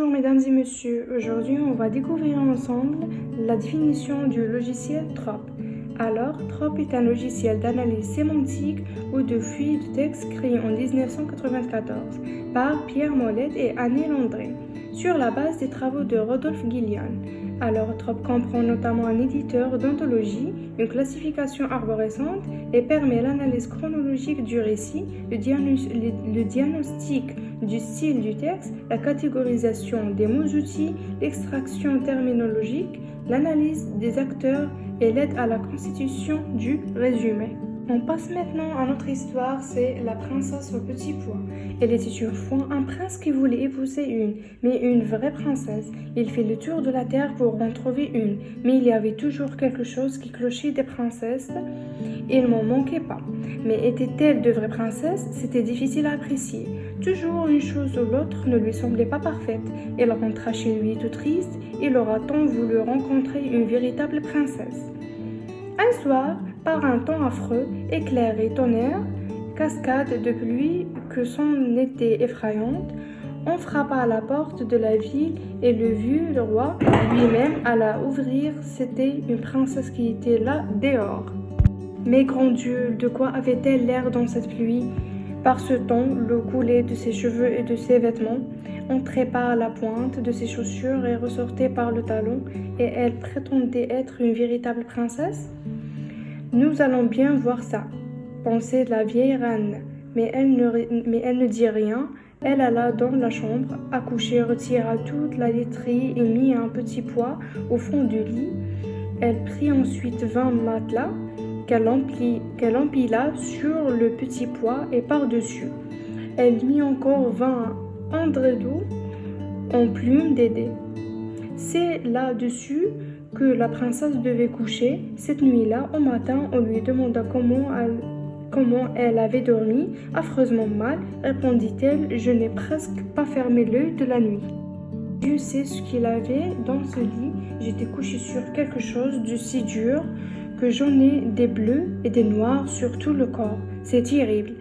Bonjour mesdames et messieurs, aujourd'hui on va découvrir ensemble la définition du logiciel TROP. Alors, TROP est un logiciel d'analyse sémantique ou de fouille de texte créé en 1994 par Pierre Mollet et Annie Landré sur la base des travaux de Rodolphe Guillian. Alors, TROP comprend notamment un éditeur d'anthologie, une classification arborescente et permet l'analyse chronologique du récit, le diagnostic du style du texte, la catégorisation des mots-outils, l'extraction terminologique, l'analyse des acteurs et l'aide à la constitution du résumé. On passe maintenant à notre histoire, c'est la princesse au petit pois. Elle était une fois un prince qui voulait épouser mais une vraie princesse. Il fait le tour de la terre pour en trouver une, mais il y avait toujours quelque chose qui clochait des princesses. Il n'en manquait pas. Mais étaient-elles de vraies princesses? C'était difficile à apprécier. Toujours une chose ou l'autre ne lui semblait pas parfaite. Elle rentra chez lui tout triste. Il aura tant voulu rencontrer une véritable princesse. Un soir, par un temps affreux, éclairs et tonnerre, cascade de pluie que son été effrayante, on frappa à la porte de la ville et le roi lui-même alla ouvrir. C'était une princesse qui était là dehors. Mais grand Dieu, de quoi avait-elle l'air dans cette pluie? Par ce temps, l'eau coulait de ses cheveux et de ses vêtements, entrait par la pointe de ses chaussures et ressortait par le talon, et elle prétendait être une véritable princesse? Nous allons bien voir ça, pensait la vieille reine, mais elle ne dit rien. Elle alla dans la chambre, accoucha, retira toute la laiterie et mit un petit pois au fond du lit. Elle prit ensuite 20 matelas qu'elle empila sur le petit pois et par-dessus. Elle mit encore 20 endredous en plumes d'édé. C'est là-dessus que la princesse devait coucher. Cette nuit-là, au matin, on lui demanda comment elle avait dormi. Affreusement mal, répondit-elle, je n'ai presque pas fermé l'œil de la nuit. Dieu sait ce qu'il avait dans ce lit. J'étais couchée sur quelque chose de si dur que j'en ai des bleus et des noirs sur tout le corps. C'est terrible.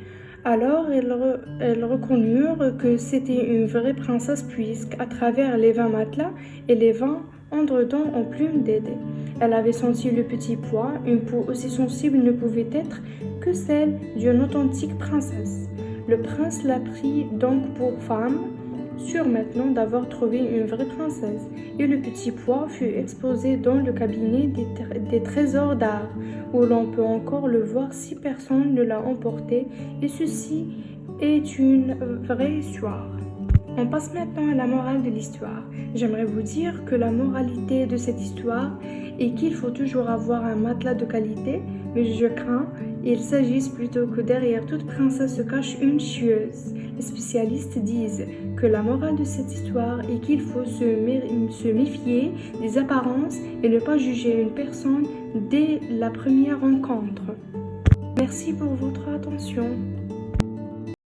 Alors elles reconnurent que c'était une vraie princesse puisque, à travers les 20 matelas et les 20 endredons en plumes d'édé, elle avait senti le petit pois. Une peau aussi sensible ne pouvait être que celle d'une authentique princesse. Le prince la prit donc pour femme, sûr maintenant d'avoir trouvé une vraie princesse, et le petit pois fut exposé dans le cabinet des trésors d'art, où l'on peut encore le voir si personne ne l'a emporté, et ceci est une vraie histoire. On passe maintenant à la morale de l'histoire. J'aimerais vous dire que la moralité de cette histoire est qu'il faut toujours avoir un matelas de qualité, mais je crains il s'agisse plutôt que derrière toute princesse se cache une chieuse. Les spécialistes disent que la morale de cette histoire est qu'il faut se méfier des apparences et ne pas juger une personne dès la première rencontre. Merci pour votre attention.